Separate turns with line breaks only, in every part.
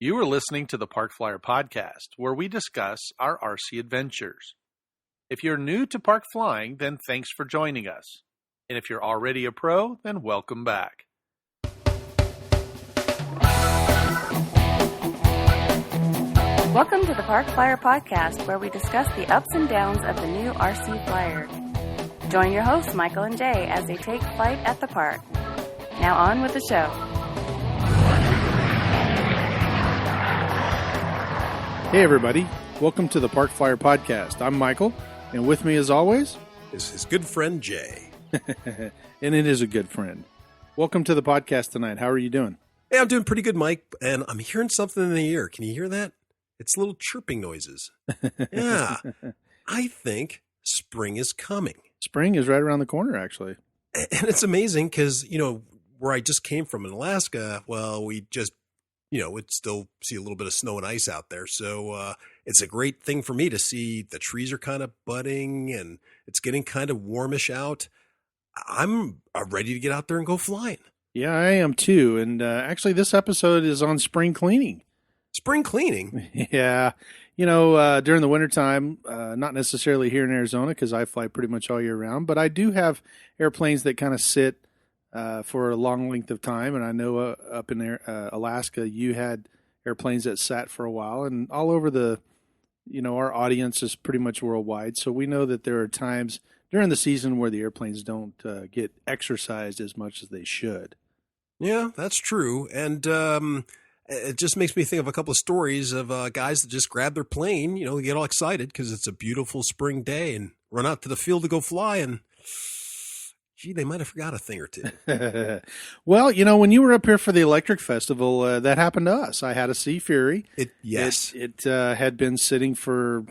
You are listening to the Park Flyer Podcast, where we discuss our RC adventures. If you're new to park flying, then thanks for joining us. And if you're already a pro, then welcome back.
Welcome to the Park Flyer Podcast, where we discuss the ups and downs of the new RC Flyer. Join your hosts, Michael and Jay, as they take flight at the park. Now on with the show.
Hey everybody, welcome to the Park Flyer Podcast. I'm Michael, and with me as always
is his good friend Jay.
And it is a good friend. Welcome to the podcast tonight. How are you doing?
Hey, I'm doing pretty good, Mike, and I'm hearing something in the ear. Can you hear that? It's little chirping noises. Yeah, I think spring is coming.
Spring is right around the corner, actually.
And it's amazing because, where I just came from in Alaska, well, we just, would still see a little bit of snow and ice out there. So it's a great thing for me to see the trees are kind of budding and it's getting kind of warmish out. I'm ready to get out there and go flying.
Yeah, I am too. And actually, this episode is on spring cleaning.
Spring cleaning?
Yeah. During the wintertime, not necessarily here in Arizona because I fly pretty much all year round, but I do have airplanes that kind of sit for a long length of time. And I know up in Alaska, you had airplanes that sat for a while, and all over our audience is pretty much worldwide. So we know that there are times during the season where the airplanes don't get exercised as much as they should.
Yeah, that's true. And it just makes me think of a couple of stories of guys that just grab their plane, they get all excited because it's a beautiful spring day and run out to the field to go fly, and gee, they might have forgot a thing or two.
Well, when you were up here for the Electric Festival, that happened to us. I had a Sea Fury.
Yes.
It had been sitting for,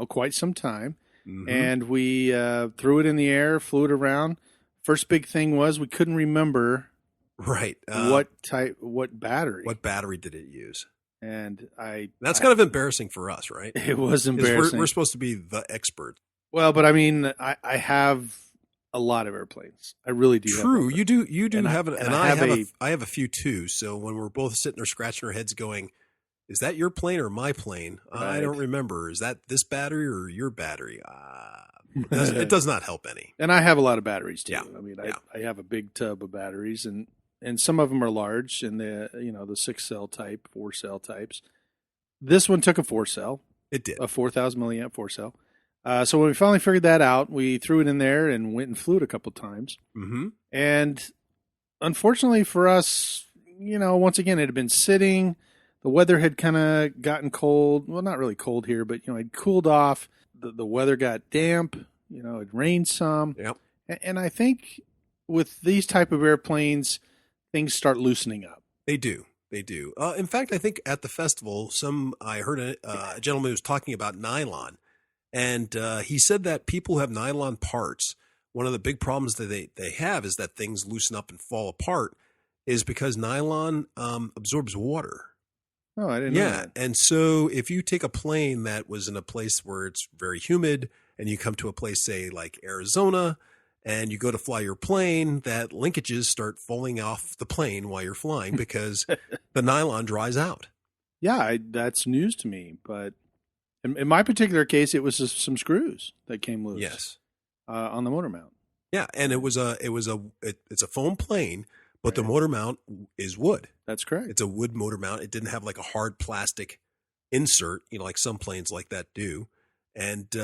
quite some time. Mm-hmm. And we threw it in the air, flew it around. First big thing was we couldn't remember
what
battery.
What battery did it use?
And
that's kind of embarrassing for us, right?
It was embarrassing.
We're supposed to be the expert.
Well, but I mean, I have a lot of airplanes. I really do.
True, you do have it, and I have a few too. So when we're both sitting there scratching our heads, going, "Is that your plane or my plane?" Right. I don't remember. Is that this battery or your battery? It does not help any.
And I have a lot of batteries too.
Yeah.
I mean, I have a big tub of batteries, and some of them are large, and the 6-cell type, 4-cell types. This one took a 4-cell.
It did
a 4,000 milliamp 4-cell. So when we finally figured that out, we threw it in there and went and flew it a couple times.
Mm-hmm.
And unfortunately for us, once again, it had been sitting. The weather had kind of gotten cold. Well, not really cold here, but, it cooled off. The weather got damp. It rained some.
Yep.
And I think with these type of airplanes, things start loosening up.
They do. In fact, I think at the festival, I heard a gentleman who was talking about nylon. And he said that people who have nylon parts, one of the big problems that they have is that things loosen up and fall apart is because nylon absorbs water.
Oh, I didn't know that.
And so if you take a plane that was in a place where it's very humid and you come to a place, say, like Arizona, and you go to fly your plane, that linkages start falling off the plane while you're flying because the nylon dries out.
Yeah, that's news to me, but in my particular case, it was just some screws that came loose.
Yes,
on the motor mount.
Yeah, and it's a foam plane, but right. The motor mount is wood.
That's correct.
It's a wood motor mount. It didn't have like a hard plastic insert, like some planes like that do. And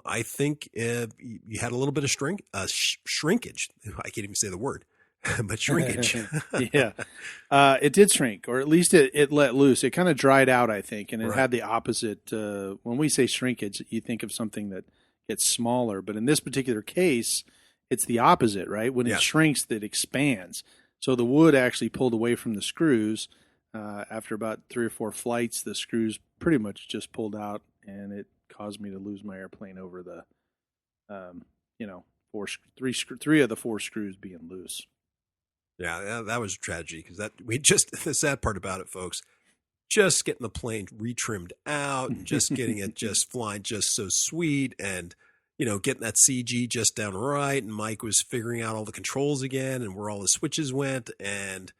I think you had a little bit of shrinkage. I can't even say the word, but shrinkage.
Yeah, it did shrink, or at least it let loose. It kind of dried out, I think, and it had the opposite. When we say shrinkage, you think of something that gets smaller, but in this particular case, it's the opposite, right? When it shrinks, it expands. So the wood actually pulled away from the screws. After about 3 or 4 flights, the screws pretty much just pulled out, and it caused me to lose my airplane over the, 3 of the 4 screws being loose.
Yeah, that was a tragedy because the sad part about it, folks, just getting the plane retrimmed out and just getting it just flying just so sweet and, getting that CG just down right. And Mike was figuring out all the controls again and where all the switches went. And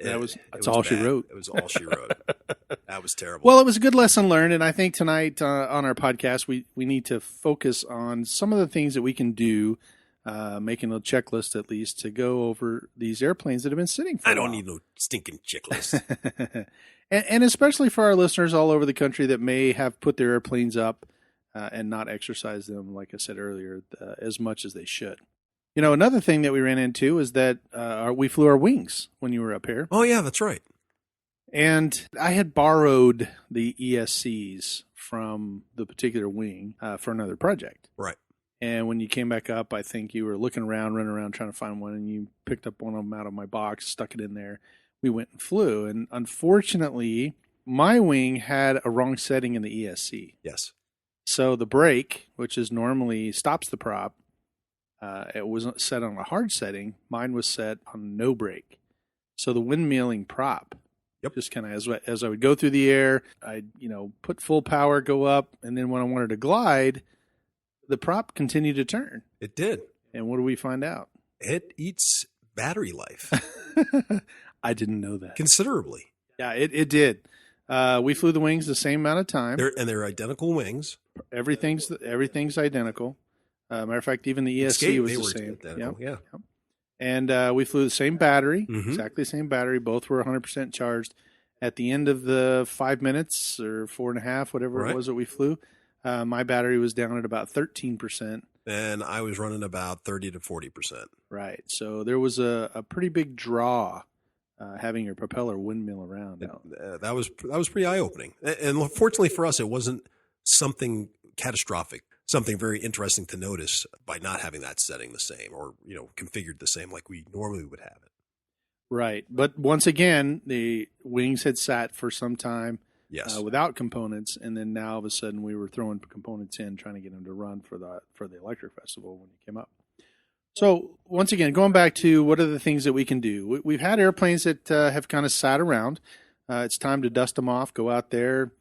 That's all she wrote.
It was all she wrote. That was terrible.
Well, it was a good lesson learned, and I think tonight on our podcast we need to focus on some of the things that we can do, making a checklist at least to go over these airplanes that have been sitting for
I
a
don't
while.
need no stinking checklist.
and especially for our listeners all over the country that may have put their airplanes up and not exercise them, like I said earlier, as much as they should. You know, another thing that we ran into is that we flew our wings when you were up here.
Oh, yeah, that's right.
And I had borrowed the ESCs from the particular wing for another project.
Right.
And when you came back up, I think you were looking around, running around trying to find one, and you picked up one of them out of my box, stuck it in there. We went and flew. And unfortunately, my wing had a wrong setting in the ESC.
Yes.
So the brake, which is normally stops the prop, it wasn't set on a hard setting. Mine was set on no brake. So the windmilling prop, just kind of as I would go through the air, I'd put full power, go up, and then when I wanted to glide, the prop continued to turn.
It did.
And what do we find out?
It eats battery life
I didn't know that.
considerably.
Yeah, it did. We flew the wings the same amount of time.
They're identical wings.
Everything's identical. Matter of fact, even the ESC was the same.
Identical. Yeah.
And we flew the same battery,
Mhm.
exactly the same battery. Both were 100% charged. At the end of the 5 minutes or 4.5, whatever
Right.
it was that we flew, my battery was down at about 13%.
And I was running about 30 to 40%.
Right. So there was a pretty big draw having your propeller windmill around.
That was pretty eye opening. And fortunately for us, it wasn't something catastrophic. Something very interesting to notice by not having that setting the same or configured the same like we normally would have it.
Right. But once again, the wings had sat for some time
Yes.
without components, and then now all of a sudden we were throwing components in, trying to get them to run for the Electric Festival when it came up. So once again, going back to what are the things that we can do? We've had airplanes that have kind of sat around. It's time to dust them off, go out there.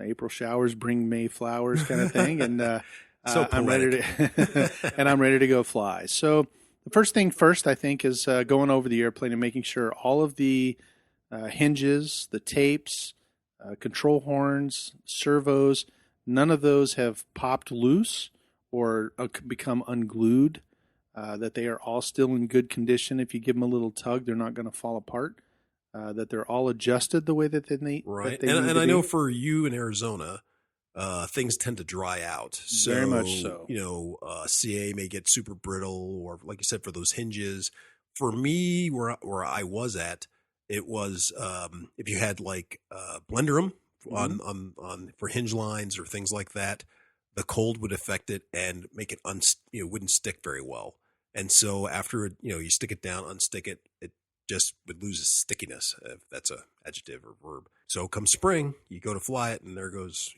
April showers bring May flowers, kind of thing, and
So
I'm ready to go fly. So the first thing first, I think, is going over the airplane and making sure all of the hinges, the tapes, control horns, servos, none of those have popped loose or become unglued. That they are all still in good condition. If you give them a little tug, they're not going to fall apart. That they're all adjusted the way that they need.
Right.
That they need
And
to
I
be.
know for you in Arizona, things tend to dry out. So,
Very much so.
CA may get super brittle, or like you said, for those hinges. For me, where I was at, it was if you had like Blenderum on for hinge lines or things like that, the cold would affect it and make it wouldn't stick very well. And so after you stick it down, unstick it, it just would lose its stickiness, if that's a adjective or verb. So come spring, you go to fly it, and there goes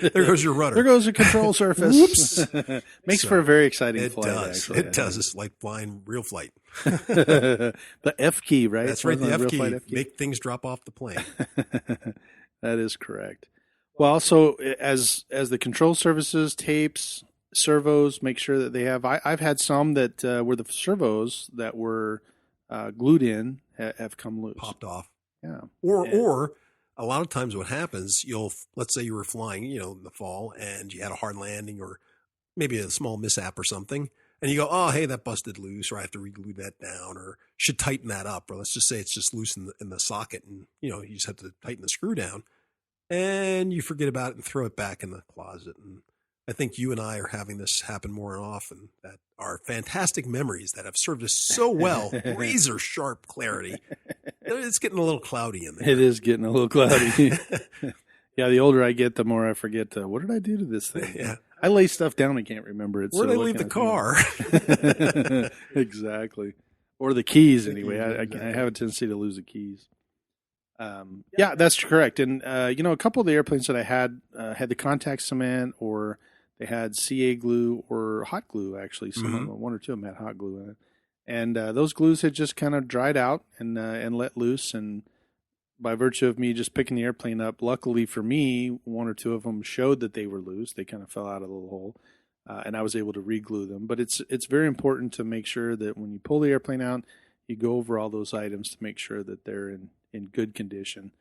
there goes your rudder.
There goes the control surface.
Whoops.
Makes
So,
for a very exciting
It
flight.
does.
Actually.
It does. It's like flying real flight.
The F key, right?
That's right. The
Real
F key.
flight
Make things drop off the plane.
That is correct. Well, so as the control surfaces, tapes, servos, make sure that they have. I've had some that were the servos that were glued in have come loose.
Popped off.
Yeah.
Or a lot of times what happens, let's say you were flying, in the fall and you had a hard landing or maybe a small mishap or something. And you go, oh, hey, that busted loose, or I have to re-glue that down, or should tighten that up. Or let's just say it's just loose in the socket and, you just have to tighten the screw down. And you forget about it and throw it back in the closet. And I think you and I are having this happen more often, that our fantastic memories that have served us so well, razor sharp clarity, it's getting a little cloudy in there.
It is getting a little cloudy. Yeah, the older I get, the more I forget, what did I do to this thing?
Yeah.
I lay stuff down and can't remember it.
Where did I
what
leave the
can I do?
car?
Exactly. Or the keys, anyway.
Exactly.
I have a tendency to lose the keys. Yeah, that's correct. And, a couple of the airplanes that I had the contact cement, or they had CA glue or hot glue, actually. Some of them, one or two of them had hot glue in it. And those glues had just kind of dried out and let loose. And by virtue of me just picking the airplane up, luckily for me, one or two of them showed that they were loose. They kind of fell out of the little hole. And I was able to re-glue them. But it's very important to make sure that when you pull the airplane out, you go over all those items to make sure that they're in good condition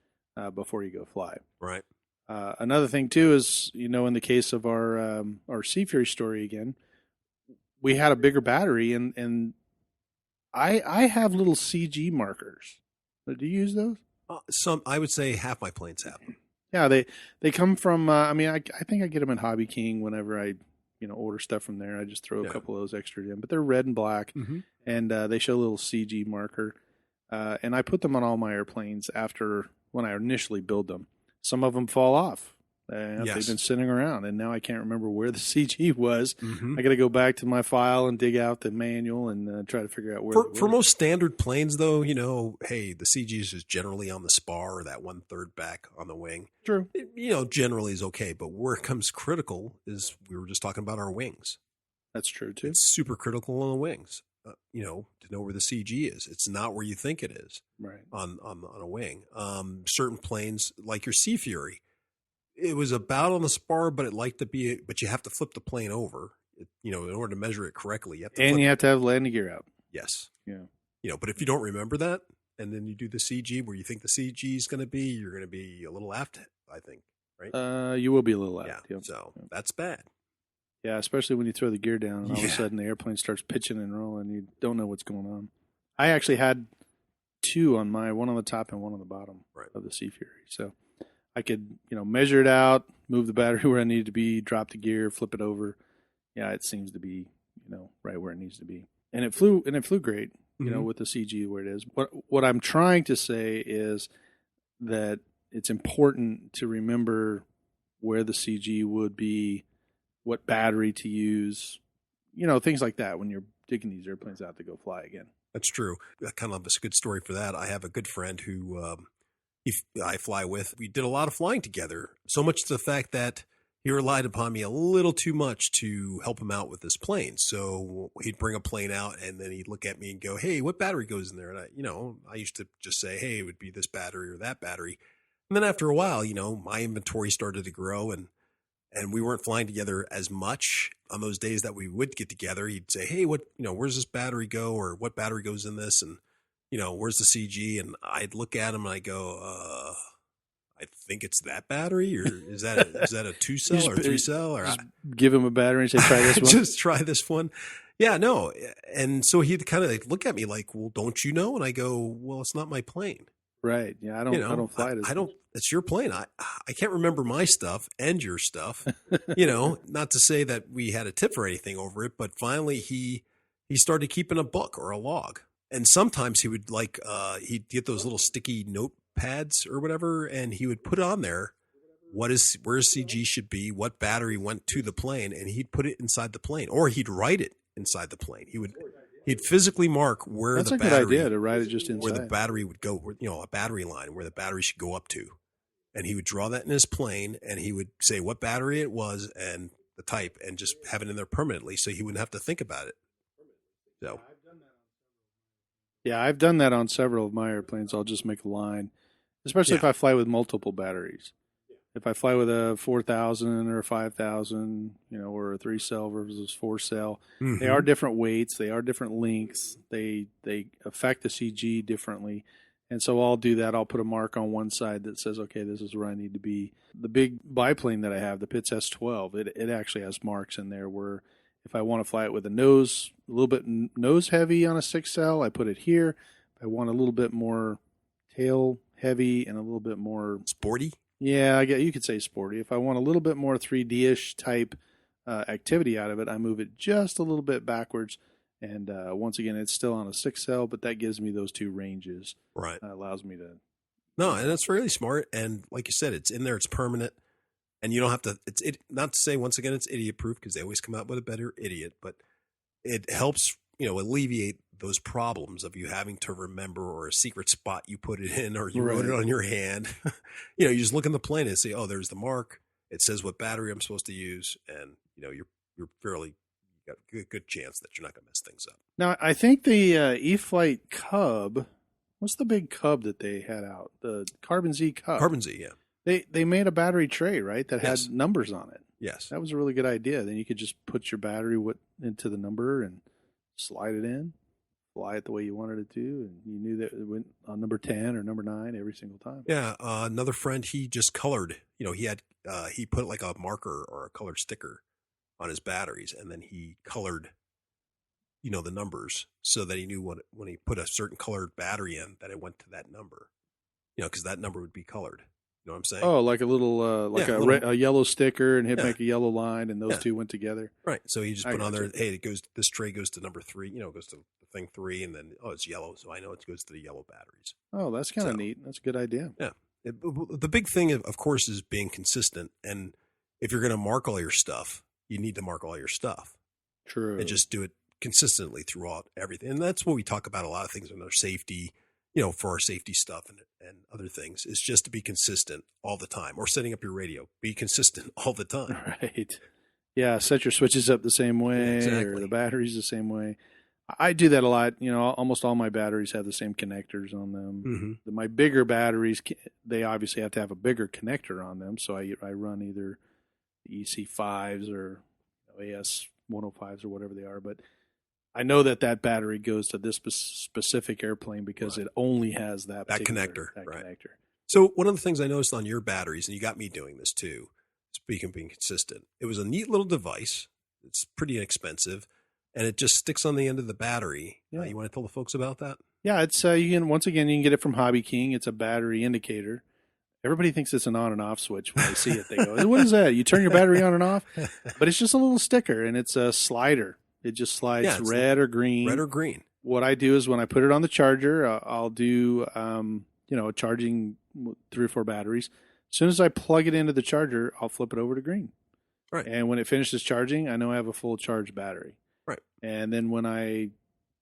before you go fly.
Right.
Another thing too is, in the case of our Sea Fury story again, we had a bigger battery, and I have little CG markers. Do you use those?
I would say half my planes have them.
Yeah, they come from. I think I get them at Hobby King whenever I order stuff from there. I just throw a couple of those extras in, but they're red and black, and they show a little CG marker. And I put them on all my airplanes after when I initially build them. Some of them fall off. They've been sitting around, and now I can't remember where the CG was. I got to go back to my file and dig out the manual and try to figure out where.
For most standard planes, though, hey, the CG is just generally on the spar or that 1/3 back on the wing.
True.
Generally is okay, but where it comes critical is we were just talking about our wings.
That's true too.
It's super critical on the wings. To know where the CG is. It's not where you think it is.
Right.
On a wing. Certain planes, like your Sea Fury, it was about on the spar, but but you have to flip the plane over, in order to measure it correctly. You have to
have landing gear out.
Yes.
Yeah.
But if you don't remember that, and then you do the CG where you think the CG is going to be, you're going to be a little aft, I think, right?
You will be a little aft.
Yeah. So that's bad.
Yeah, especially when you throw the gear down and all of a sudden the airplane starts pitching and rolling. You don't know what's going on. I actually had two on one on the top and one on the bottom of the Sea Fury. So I could, measure it out, move the battery where I needed to be, drop the gear, flip it over. Yeah, it seems to be, right where it needs to be. And it flew great, with the CG where it is. What I'm trying to say is that it's important to remember where the CG would be, what battery to use, things like that when you're digging these airplanes out to go fly again.
That's true. I kind of have a good story for that. I have a good friend who I fly with. We did a lot of flying together, so much to the fact that he relied upon me a little too much to help him out with this plane. So he'd bring a plane out, and then he'd look at me and go, "Hey, what battery goes in there?" And I used to just say, "Hey, it would be this battery or that battery." And then after a while, my inventory started to grow, and we weren't flying together as much on those days that we would get together. He'd say, "Hey, where's this battery go? Or what battery goes in this? And, where's the CG?" And I'd look at him and I go, I think it's that battery, or is that a 2-cell or 3-cell? Or
give him a battery and say, "Try this one."
Just try this one. Yeah, no. And so he'd kind of look at me like, "Well, don't you know?" And I go, "Well, it's not my plane."
Right. Yeah. I don't fly it.
It's your plane. I can't remember my stuff and your stuff, not to say that we had a tip or anything over it, but finally he started keeping a book or a log. And sometimes he would he'd get those little sticky notepads or whatever, and he would put on there where CG should be, what battery went to the plane, and he'd put it inside the plane, or he'd write it inside the plane. He'd physically mark where
That's
the battery.
That's a good idea to write it just inside.
Where the battery would go, a battery line where the battery should go up to. And he would draw that in his plane, and he would say what battery it was and the type, and just have it in there permanently so he wouldn't have to think about it. So,
yeah, I've done that on several of my airplanes. I'll just make a line, especially if I fly with multiple batteries. If I fly with a 4,000 or a 5,000, or a 3-cell versus 4-cell, they are different weights. They are different lengths. They affect the CG differently. And so I'll do that. I'll put a mark on one side that says, okay, this is where I need to be. The big biplane that I have, the Pitts S12, it actually has marks in there where if I want to fly it with a little bit nose heavy on a 6-cell, I put it here. If I want a little bit more tail heavy and a little bit more
sporty.
Yeah, you could say sporty. If I want a little bit more 3D-ish type activity out of it, I move it just a little bit backwards. And once again, it's still on a 6-cell, but that gives me those two ranges.
Right.
Allows me to.
No, and that's really smart. And like you said, it's in there, it's permanent. And you don't have to, not to say, once again, it's idiot proof because they always come out with a better idiot, but it helps, alleviate those problems of you having to remember, or a secret spot you put it in, or you wrote it on your hand. You just look in the plane and say, oh, there's the mark. It says what battery I'm supposed to use. And, you're fairly, got a good chance that you're not going to mess things up.
Now, I think the E-flite Cub, what's the big Cub that they had out? The Carbon Z Cub.
Carbon Z, yeah.
They made a battery tray, right, that had numbers on it.
Yes.
That was a really good idea. Then you could just put your battery into the number and slide it in, fly it the way you wanted it to, and you knew that it went on number 10 or number 9 every single time.
Yeah, another friend, he just colored. He put like a marker or a colored sticker on his batteries, and then he colored, the numbers so that he knew when he put a certain colored battery in that it went to that number. Because that number would be colored. You know what I'm saying?
Oh, like a little, a yellow sticker, and he'd make a yellow line, and those two went together.
Right. So he just put on there, hey, this tray goes to number 3, goes to the thing 3, and then, it's yellow, so I know it goes to the yellow batteries.
Oh, that's kind of neat. That's a good idea.
Yeah. The big thing, of course, is being consistent. And if you're going to mark all your stuff, you need to mark all your stuff.
True.
And just do it consistently throughout everything. And that's what we talk about a lot of things in our safety, for our safety stuff and other things, is just to be consistent all the time. Or setting up your radio, be consistent all the time.
Right. Yeah, set your switches up the same way, or the batteries the same way. I do that a lot. Almost all my batteries have the same connectors on them. Mm-hmm. My bigger batteries, they obviously have to have a bigger connector on them. So I run either EC5s or AS105s or whatever they are. But I know that battery goes to this specific airplane because it only has that
connector.
Connector.
So one of the things I noticed on your batteries, and you got me doing this too, speaking of being consistent, it was a neat little device. It's pretty inexpensive, and it just sticks on the end of the battery.
Yeah.
You want to tell the folks about that?
Yeah, it's you can get it from Hobby King. It's a battery indicator. Everybody thinks it's an on and off switch when they see it. They go, "What is that? You turn your battery on and off?" But it's just a little sticker, and it's a slider. It just slides red or green.
Red or green.
What I do is when I put it on the charger, I'll do charging 3 or 4 batteries. As soon as I plug it into the charger, I'll flip it over to green.
Right.
And when it finishes charging, I know I have a full charged battery.
Right.
And then when I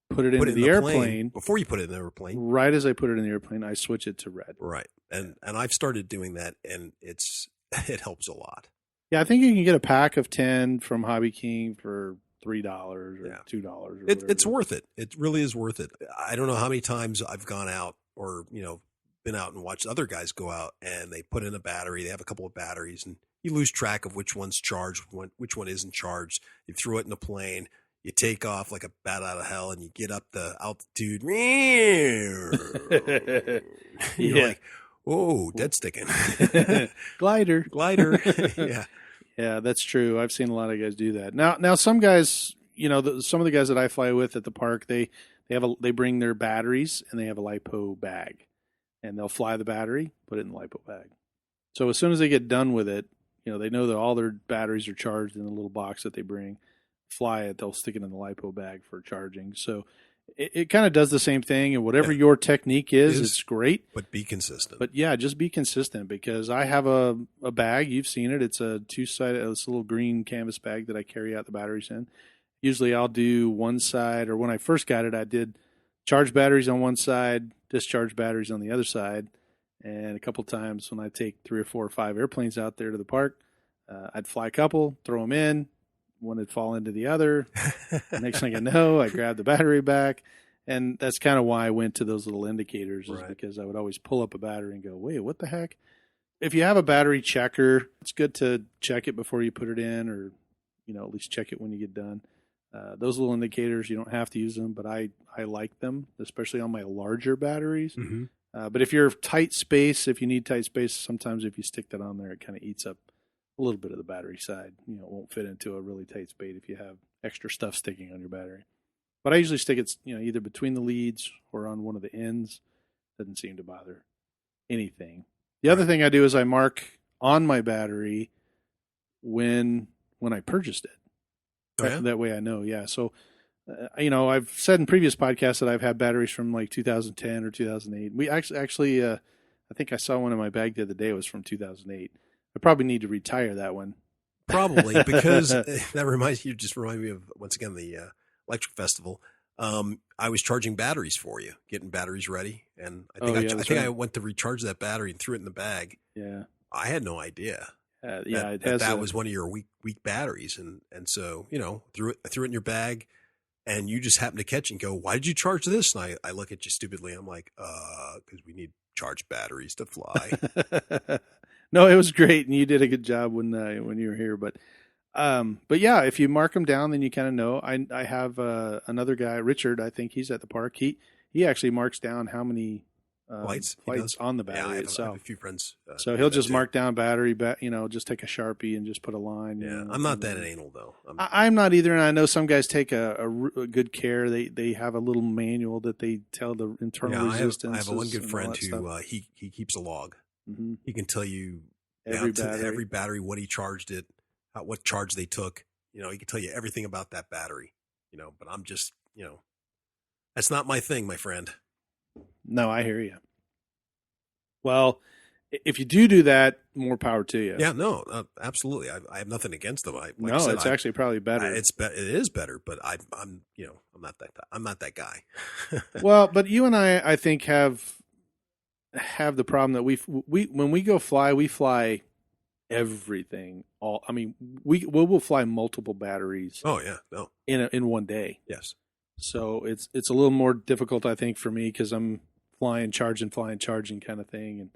put it into the airplane,
before you put it in the airplane,
right as I put it in the airplane, I switch it to red.
Right. And I've started doing that, and it helps a lot.
Yeah, I think you can get a pack of 10 from Hobby King for $3 or $2 or
it's worth it. It really is worth it. I don't know how many times I've gone out or been out and watched other guys go out, and they put in a battery. They have a couple of batteries, and you lose track of which one's charged, which one isn't charged. You throw it in a plane, you take off like a bat out of hell, and you get up the altitude. You're like, whoa, dead sticking.
Glider.
Yeah.
Yeah, that's true. I've seen a lot of guys do that. Now some guys, some of the guys that I fly with at the park, they bring their batteries, and they have a LiPo bag, and they'll fly the battery, put it in the LiPo bag. So as soon as they get done with it, they know that all their batteries are charged in the little box that they bring. Fly it, they'll stick it in the LiPo bag for charging. So it kind of does the same thing, and whatever your technique is, it's great.
But be consistent.
But yeah, just be consistent, because I have a bag. You've seen it. It's a 2-sided, it's a little green canvas bag that I carry out the batteries in. Usually I'll do one side, or when I first got it, I did charge batteries on one side, discharge batteries on the other side. And a couple times when I take 3 or 4 or 5 airplanes out there to the park, I'd fly a couple, throw them in. One would fall into the other. Next thing I know, I grab the battery back. And that's kind of why I went to those little indicators, is because I would always pull up a battery and go, wait, what the heck? If you have a battery checker, it's good to check it before you put it in, or, at least check it when you get done. Those little indicators, you don't have to use them, but I like them, especially on my larger batteries. Mm-hmm. But if you're tight space, if you need tight space, sometimes if you stick that on there, it kind of eats up a little bit of the battery side. It won't fit into a really tight space if you have extra stuff sticking on your battery. But I usually stick it, either between the leads or on one of the ends. Doesn't seem to bother anything. The other thing I do is I mark on my battery when I purchased it.
Oh, yeah?
That way I know. Yeah. So, I've said in previous podcasts that I've had batteries from like 2010 or 2008. We actually, I think I saw one in my bag the other day. It was from 2008. I probably need to retire that one.
Probably, because that reminds me of, once again, the Electric Festival. I was charging batteries for you, getting batteries ready. And I think I went to recharge that battery and threw it in the bag.
Yeah.
I had no idea.
That
was one of your weak batteries. And so, I threw it in your bag, and you just happened to catch it and go, why did you charge this? And I look at you stupidly. I'm like, because we need charged batteries to fly.
No, it was great, and you did a good job when you were here. But But yeah, if you mark them down, then you kind of know. I have another guy, Richard. I think he's at the park. He actually marks down how many
Flights
on the battery
I have
itself.
a few friends.
So he'll just mark down battery, just take a Sharpie and just put a line.
Yeah, I'm not that anal though.
I'm not either, and I know some guys take a good care. They have a little manual that they tell the internal resistance.
I have one good friend who he keeps a log.
Mm-hmm.
He can tell you
every
battery, what he charged it, what charge they took. He can tell you everything about that battery. But I'm just that's not my thing, my friend.
No, I hear you. Well, if you do that, more power to you.
Yeah, no, absolutely. I have nothing against them.
It's actually probably better.
It is better, but I'm not that guy.
Well, but you and I think have the problem that we when we go fly, we fly everything. We'll fly multiple batteries.
Oh yeah, no,
in one day.
Yes.
So it's a little more difficult, I think, for me because I'm flying, charging kind of thing, and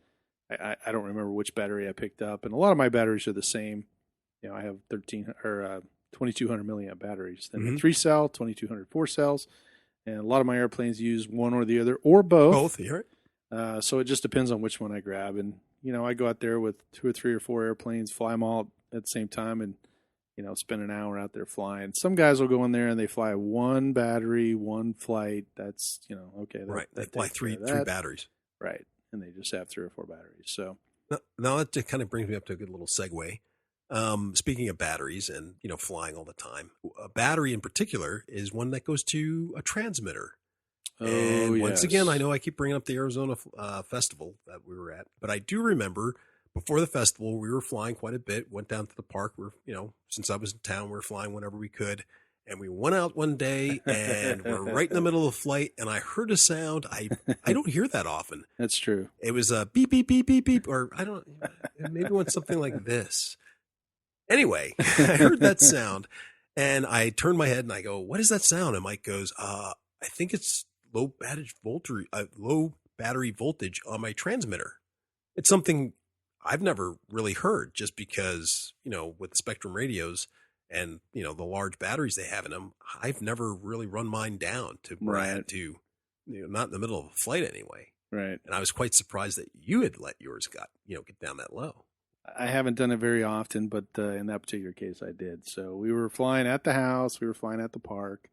I don't remember which battery I picked up, and a lot of my batteries are the same. I have 2200 milliamp batteries. Then 3-cell, 2200 4-cells, and a lot of my airplanes use one or the other or both.
Both, you're
right. So it just depends on which one I grab, and I go out there with 2 or 3 or 4 airplanes, fly them all at the same time, and spend an hour out there flying. Some guys will go in there and they fly one battery, one flight. That's, okay.
Right. They fly three batteries.
Right. And they just have 3 or 4 batteries. So
now that just kind of brings me up to a good little segue. Speaking of batteries and, flying all the time, a battery in particular is one that goes to a transmitter. And once again, I know I keep bringing up the Arizona festival that we were at, but I do remember before the festival, we were flying quite a bit, went down to the park. Since I was in town, we were flying whenever we could. And we went out one day and we're right in the middle of the flight. And I heard a sound. I don't hear that often.
That's true.
It was a beep, beep, beep, beep, beep. Or maybe it went something like this. Anyway, I heard that sound and I turned my head and I go, what is that sound? And Mike goes, I think it's low battery voltage on my transmitter. It's something I've never really heard just because, with the Spectrum radios and, the large batteries they have in them, I've never really run mine down to Brad to, not in the middle of a flight anyway.
Right.
And I was quite surprised that you had let yours get down that low.
I haven't done it very often, but in that particular case I did. So we were flying at the house. We were flying at the park.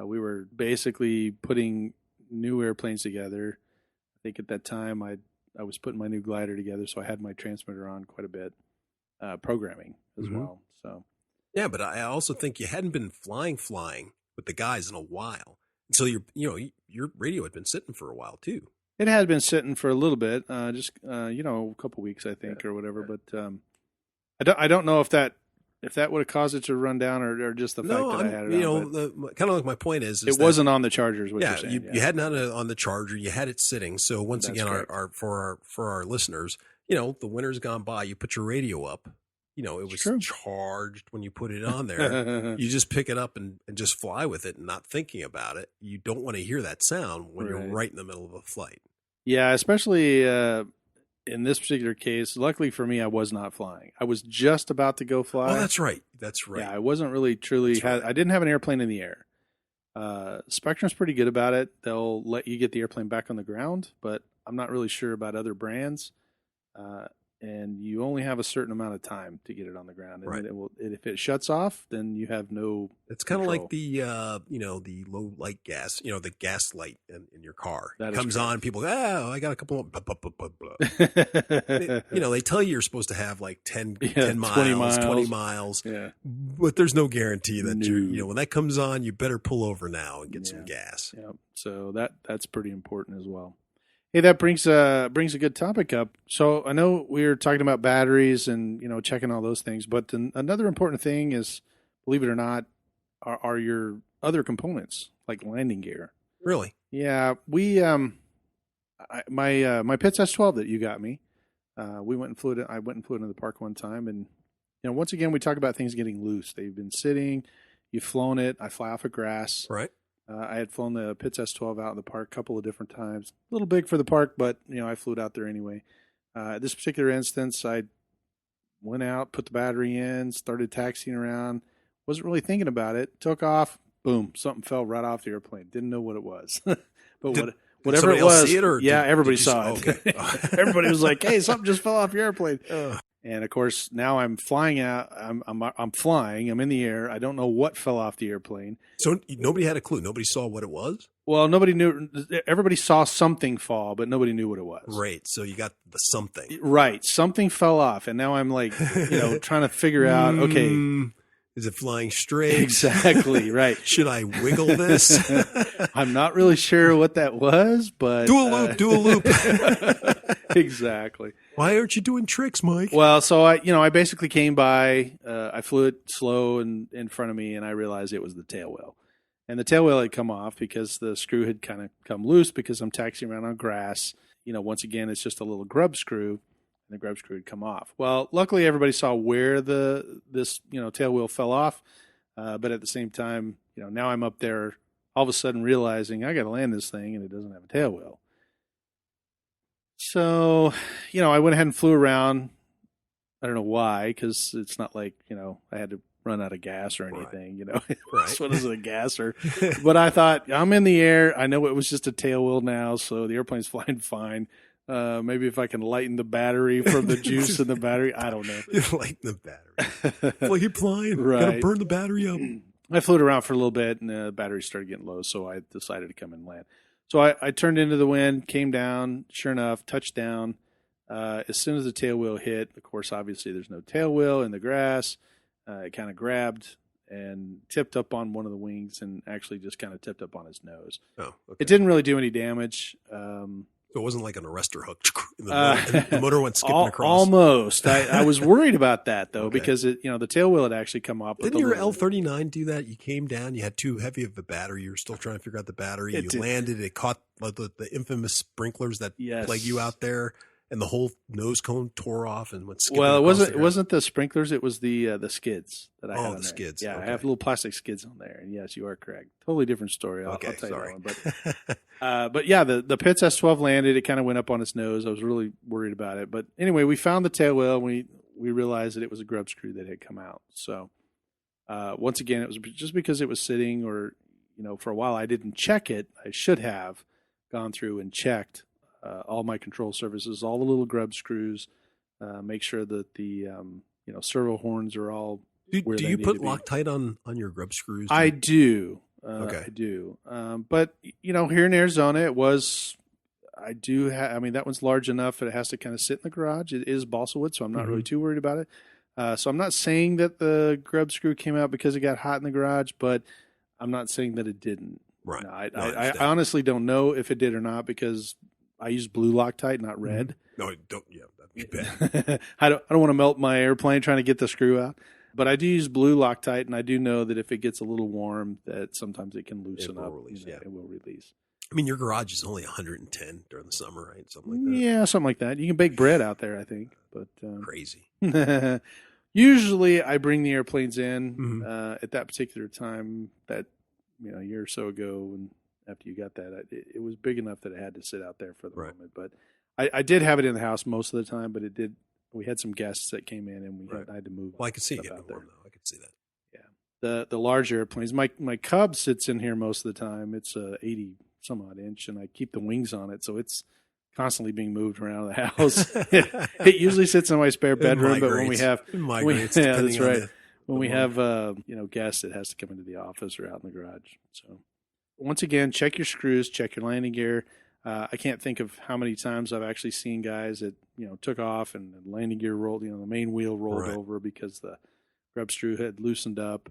We were basically putting new airplanes together. I think at that time I was putting my new glider together, so I had my transmitter on quite a bit, programming as well. So,
yeah, but I also think you hadn't been flying with the guys in a while, so your radio had been sitting for a while too.
It had been sitting for a little bit, a couple weeks, I think, or whatever.
Yeah.
But I don't know if that would have caused it to run down, or just the fact that I had it on.
Kind of like my point is
it wasn't on the chargers. What you're saying.
You hadn't had it on the charger. You had it sitting. So once again, for our listeners, the winter's gone by. You put your radio up. It was charged when you put it on there. You just pick it up and just fly with it, and not thinking about it. You don't want to hear that sound when you're right in the middle of a flight.
Yeah, especially in this particular case. Luckily for me, I was not flying. I was just about to go fly.
Oh, that's right.
Yeah, I wasn't really truly. I didn't have an airplane in the air. Spectrum's pretty good about it. They'll let you get the airplane back on the ground, but I'm not really sure about other brands. And you only have a certain amount of time to get it on the ground. And then if it shuts off, then you have no.
It's kind of like the the low light gas, the gas light in your car. It comes on, people go, oh, I got a couple of, blah, blah, blah, blah. They tell you you're supposed to have like 10 miles, 20 miles. Yeah. But there's no guarantee that when that comes on, you better pull over now and get some gas.
Yeah. So that's pretty important as well. Hey, that brings a good topic up. So I know we were talking about batteries and checking all those things, but another important thing is, believe it or not, are your other components like landing gear.
Really?
Yeah, we my Pitts S12 that you got me. We went and flew it. I went and flew it into the park one time, and once again we talk about things getting loose. They've been sitting. You've flown it. I fly off of grass.
Right.
I had flown the Pitts S12 out in the park a couple of different times. A little big for the park, but I flew it out there anyway. This particular instance, I went out, put the battery in, started taxiing around. Wasn't really thinking about it. Took off. Boom! Something fell right off the airplane. Didn't know what it was, but whatever it was, everybody saw it.
Okay.
Everybody was like, "Hey, something just fell off your airplane." And of course, now I'm flying out. I'm flying. I'm in the air. I don't know what fell off the airplane.
So nobody had a clue. Nobody saw what it was.
Well, nobody knew. Everybody saw something fall, but nobody knew what it was.
Right. So you got the something.
Right. Something fell off, and now I'm like, trying to figure out. Okay,
is it flying straight?
Exactly. Right.
Should I wiggle this?
I'm not really sure what that was, but
do a loop.
Exactly.
Why aren't you doing tricks, Mike?
Well, so I basically came by. I flew it slow and in front of me, and I realized it was the tail wheel. And the tail wheel had come off because the screw had kind of come loose because I'm taxiing around on grass. Once again, it's just a little grub screw, and the grub screw had come off. Well, luckily everybody saw where this tail wheel fell off, but at the same time, now I'm up there, all of a sudden realizing I got to land this thing, and it doesn't have a tail wheel. So, I went ahead and flew around. I don't know why, because it's not like I had to run out of gas or anything,
Right.
This one isn't a gasser. But I thought, I'm in the air. I know it was just a tail wheel now, so the airplane's flying fine. Maybe if I can lighten the battery from the juice in the battery, I don't know.
Lighten the battery. Well, you're flying.
Right.
Gotta burn the battery up.
I flew it around for a little bit, and the battery started getting low, so I decided to come and land. So I turned into the wind, came down, sure enough, touched down. As soon as the tail wheel hit, of course, obviously there's no tail wheel in the grass. It kind of grabbed and tipped up on one of the wings and actually just kind of tipped up on his nose.
Oh, okay.
It didn't really do any damage.
So it wasn't like an arrestor hook. The motor went skipping across.
Almost. I was worried about that, though,
Okay.
because the tail wheel had actually come up.
Didn't your L-39 do that? You came down, you had too heavy of a battery. You were still trying to figure out the battery. You landed, it caught the infamous sprinklers that plague you out there. And the whole nose cone tore off and went skipping.
Well, it wasn't the sprinklers; it was the skids that I had.
Oh,
on
the
there.
skids.
Yeah,
okay.
I have little plastic skids on there. And yes, you are correct. Totally different story. I'll tell
sorry.
you that one. But yeah, the Pitts S12 landed. It kind of went up on its nose. I was really worried about it. But anyway, we found the tail wheel. And we realized that it was a grub screw that had come out. So once again, it was just because it was sitting, or for a while I didn't check it. I should have gone through and checked. All my control surfaces, all the little grub screws, make sure that the servo horns are all.
Do you put Loctite on your grub screws?
I do.
Okay.
I do. But here in Arizona, it was. I do have. I mean, that one's large enough that it has to kind of sit in the garage. It is balsa wood, so I'm not really too worried about it. So I'm not saying that the grub screw came out because it got hot in the garage, but I'm not saying that it didn't.
Right.
I honestly don't know if it did or not because I use blue Loctite, not red.
No, don't. Yeah, that'd be bad.
I don't want to melt my airplane trying to get the screw out. But I do use blue Loctite, and I do know that if it gets a little warm, that sometimes it can loosen up. It will release.
I mean, your garage is only 110 during the summer, right? Something like that.
Yeah, something like that. You can bake bread out there, I think. But
crazy.
Usually, I bring the airplanes in at that particular time. That a year or so ago, and after you got that, it was big enough that it had to sit out there for the moment. But I did have it in the house most of the time. But it did. We had some guests that came in, and I had to move.
Well, I could see it
out
getting
there.
warm, though. I could see that.
The large airplanes. My Cub sits in here most of the time. It's a 80 some odd inch, and I keep the wings on it, so it's constantly being moved around the house. It usually sits in my spare bedroom, but when we have that's right. When we have guests, it has to come into the office or out in the garage. So once again, check your screws, check your landing gear. I can't think of how many times I've actually seen guys that took off and the landing gear rolled, the main wheel rolled over because the grub screw had loosened up.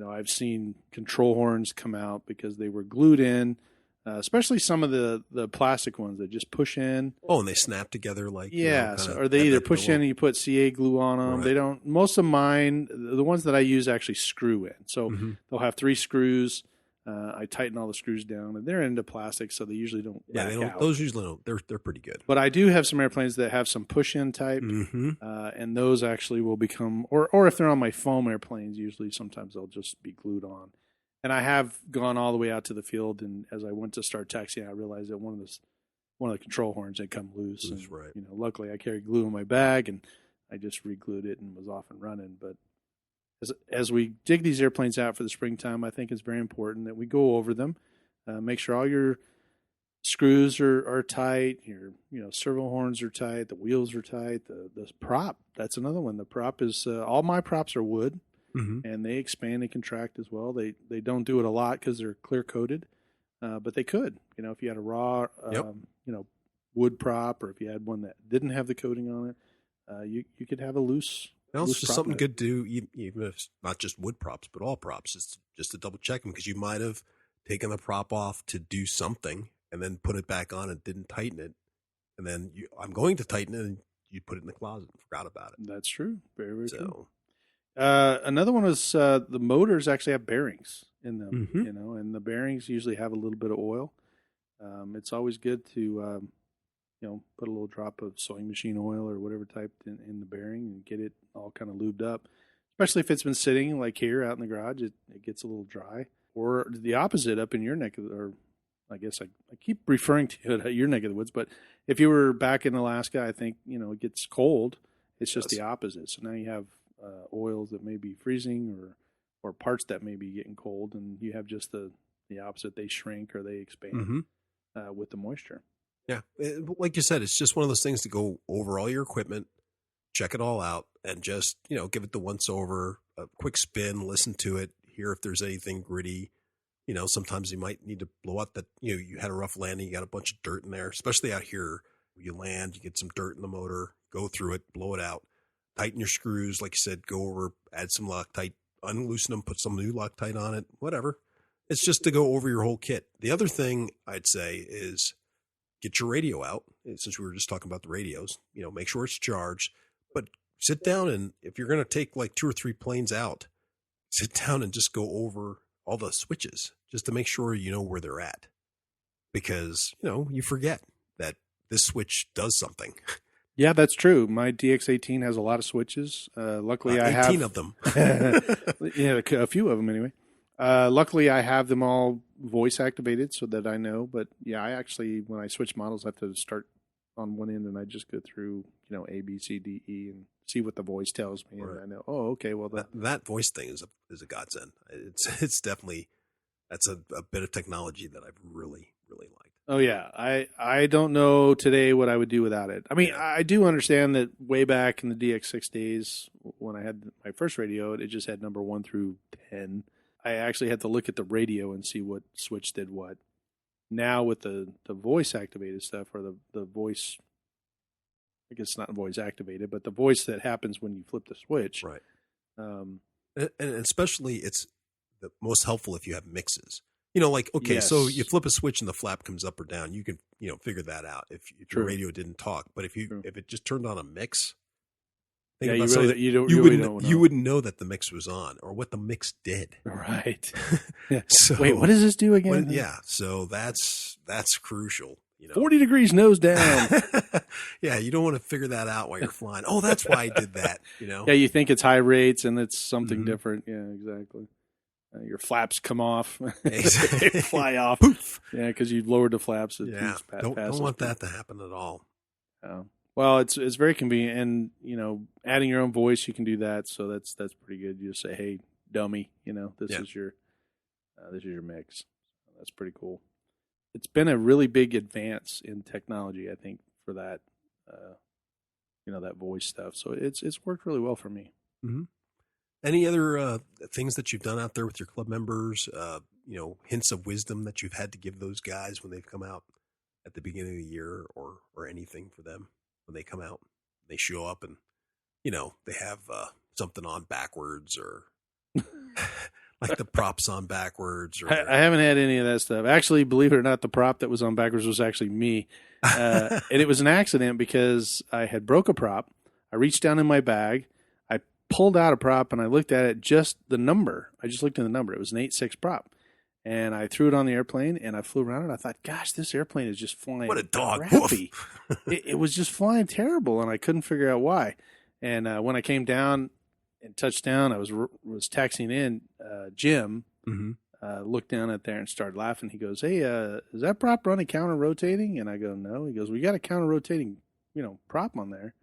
I've seen control horns come out because they were glued in, especially some of the plastic ones that just push in.
Oh, and they snap together like
or they either push in and you put CA glue on them. They don't. Most of mine, the ones that I use, actually screw in. So they'll have 3 screws. I tighten all the screws down, and they're into plastic, so they usually don't.
Yeah, they don't. Out. Those usually don't. They're pretty good.
But I do have some airplanes that have some push-in type, and those actually will become, or if they're on my foam airplanes, usually sometimes they'll just be glued on. And I have gone all the way out to the field, and as I went to start taxiing, I realized that one of the control horns had come loose. And, luckily I carry glue in my bag, and I just re-glued it and was off and running. But as we dig these airplanes out for the springtime, I think it's very important that we go over them, make sure all your screws are tight, your servo horns are tight, the wheels are tight, the prop, that's another one. The prop is all my props are wood, and they expand and contract as well. They don't do it a lot because they're clear coated, but they could. If you had a raw wood prop, or if you had one that didn't have the coating on it, you could have a loose.
Well, it's just something good to do, even if it's not just wood props, but all props. It's just to double check them, because you might have taken the prop off to do something and then put it back on and didn't tighten it. And then I'm going to tighten it, and you put it in the closet and forgot about it.
That's true. Very, very true. Another one was the motors actually have bearings in them, and the bearings usually have a little bit of oil. It's always good to put a little drop of sewing machine oil or whatever type in the bearing and get it all kind of lubed up, especially if it's been sitting like here out in the garage. It gets a little dry. Or the opposite up in your neck, or I guess I keep referring to it at your neck of the woods, but if you were back in Alaska, I think, it gets cold. It's just the opposite. So now you have oils that may be freezing or parts that may be getting cold, and you have just the opposite. They shrink or they expand with the moisture.
Yeah. Like you said, it's just one of those things to go over all your equipment, check it all out, and just, give it the once over, a quick spin, listen to it, hear if there's anything gritty. Sometimes you might need to blow out that, you had a rough landing, you got a bunch of dirt in there, especially out here. You land, you get some dirt in the motor, go through it, blow it out, tighten your screws. Like you said, go over, add some Loctite, unloosen them, put some new Loctite on it, whatever. It's just to go over your whole kit. The other thing I'd say is get your radio out. Since we were just talking about the radios, make sure it's charged, but sit down, and if you're going to take like 2 or 3 planes out, sit down and just go over all the switches just to make sure you know where they're at, because, you forget that this switch does something.
Yeah, that's true. My DX18 has a lot of switches. Luckily, I have
18 of them.
Yeah, a few of them anyway. Luckily, I have them all voice activated so that I know. But yeah, I actually, when I switch models, I have to start on one end, and I just go through, A, B, C, D, E, and see what the voice tells me, and I know, oh, okay, well
that voice thing is a godsend. It's definitely, that's a bit of technology that I've really, really liked.
Oh yeah, I don't know today what I would do without it. I mean, I do understand that way back in the DX6 days when I had my first radio, it just had number 1 through 10. I actually had to look at the radio and see what switch did what. Now with the voice activated stuff, or the voice, I guess it's not voice activated, but the voice that happens when you flip the switch.
Right. And especially it's the most helpful if you have mixes. Okay, yes. So you flip a switch and the flap comes up or down. You can, figure that out if your radio didn't talk. But if it just turned on a mix, you wouldn't know that the mix was on or what the mix did.
Right. Yeah. So, wait, what does this do again?
So that's crucial.
40 degrees nose down.
Yeah, you don't want to figure that out while you're flying. Oh, that's why I did that.
Yeah, you think it's high rates and it's something different. Yeah, exactly. Your flaps come off. They fly off. Poof. Yeah, because you lowered the flaps.
Don't want that to happen at all.
Well, it's very convenient, and adding your own voice, you can do that. So that's pretty good. You just say, "Hey, dummy, this is your mix." That's pretty cool. It's been a really big advance in technology, I think, for that, that voice stuff. So it's worked really well for me.
Mm-hmm. Any other things that you've done out there with your club members? Hints of wisdom that you've had to give those guys when they've come out at the beginning of the year, or anything for them when they come out, they show up and, they have something on backwards, or like the props on backwards. Or
I haven't had any of that stuff. Actually, believe it or not, the prop that was on backwards was actually me. And it was an accident because I had broke a prop. I reached down in my bag. I pulled out a prop and I looked at it, just the number. I just looked at the number. It was an 8.6 prop. And I threw it on the airplane and I flew around it. I thought, gosh, this airplane is just flying.
What a dog.
Crappy. It was just flying terrible, and I couldn't figure out why. And when I came down and touched down, I was taxiing in. Jim looked down at there and started laughing. He goes, "Hey, is that prop running counter-rotating?" And I go, "No." He goes, "We got a counter-rotating, prop on there."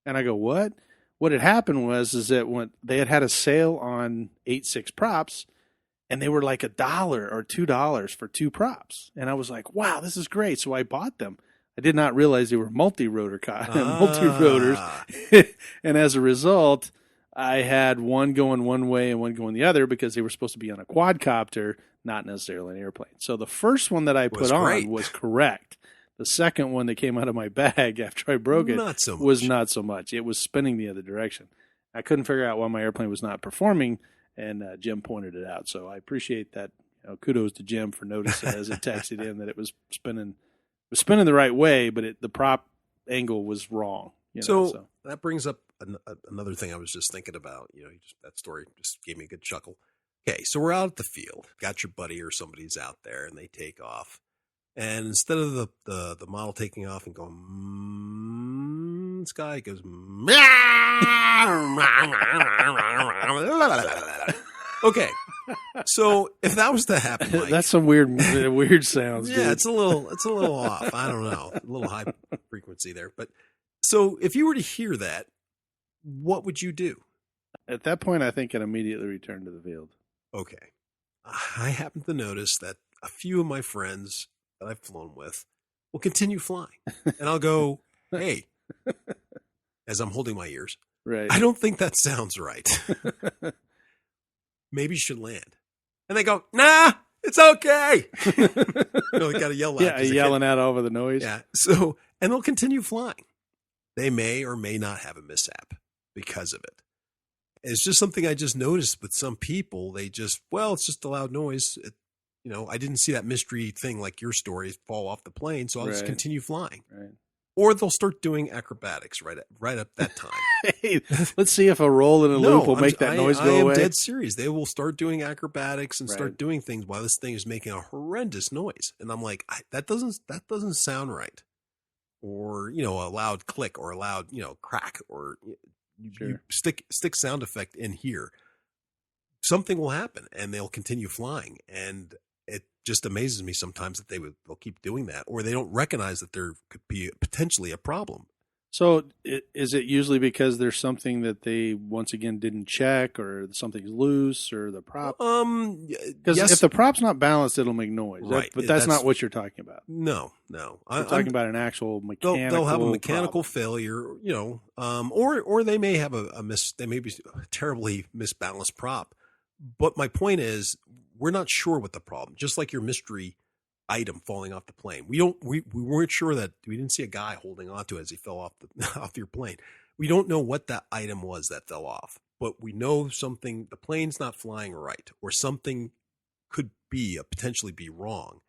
And I go, "What?" what had happened is that when they had a sale on 8.6 props, and they were like $1 or $2 for 2 props, and I was like, "Wow, this is great!" So I bought them. I did not realize they were multi-rotors, and as a result, I had one going one way and one going the other because they were supposed to be on a quadcopter, not necessarily an airplane. So the first one that I put on was correct. The second one that came out of my bag after I broke it was not so much. It was spinning the other direction. I couldn't figure out why my airplane was not performing, and Jim pointed it out. So I appreciate that. Kudos to Jim for noticing as it texted in that it was spinning the right way, but the prop angle was wrong.
So that brings up another thing I was just thinking about. That story just gave me a good chuckle. Okay, so we're out at the field. Got your buddy or somebody's out there, and they take off. And instead of the model taking off and going, this guy goes, okay. So if that was to happen, Mike,
that's some weird sounds.
Yeah, dude. It's a little off. I don't know, a little high frequency there. But so if you were to hear that, what would you do?
At that point, I think I'd immediately return to the field.
Okay. I happen to notice that a few of my friends that I've flown with will continue flying. And I'll go, hey, as I'm holding my ears,
right.
I don't think that sounds right. Maybe you should land. And they go, nah, it's okay. They got to yell out.
Yeah, yelling out over the noise.
Yeah. So, and they'll continue flying. They may or may not have a mishap because of it. It's just something I just noticed with some people. They just, it's just a loud noise. I didn't see that mystery thing like your story fall off the plane, so I'll just continue flying.
Right.
Or they'll start doing acrobatics right at that time.
Hey, let's see if a roll in a loop will make that noise go away.
I am dead serious. They will start doing acrobatics and start doing things while this thing is making a horrendous noise. And I'm like, that doesn't sound right. Or, a loud click or a loud, crack, or you stick sound effect in here. Something will happen and they'll continue flying. And it just amazes me sometimes that they'll keep doing that, or they don't recognize that there could be potentially a problem.
So is it usually because there's something that they once again didn't check, or something's loose, or the prop? Because if the prop's not balanced, it'll make noise.
Right,
but that's not what you're talking about.
No.
I'm talking about an actual mechanical.
They'll have a mechanical
problem.
failure, or they may have they may be a terribly misbalanced prop. But my point is, we're not sure what the problem. Just like your mystery item falling off the plane, we weren't sure that we didn't see a guy holding onto it as he fell off your plane. We don't know what that item was that fell off, but we know something. The plane's not flying right, or something could potentially be wrong.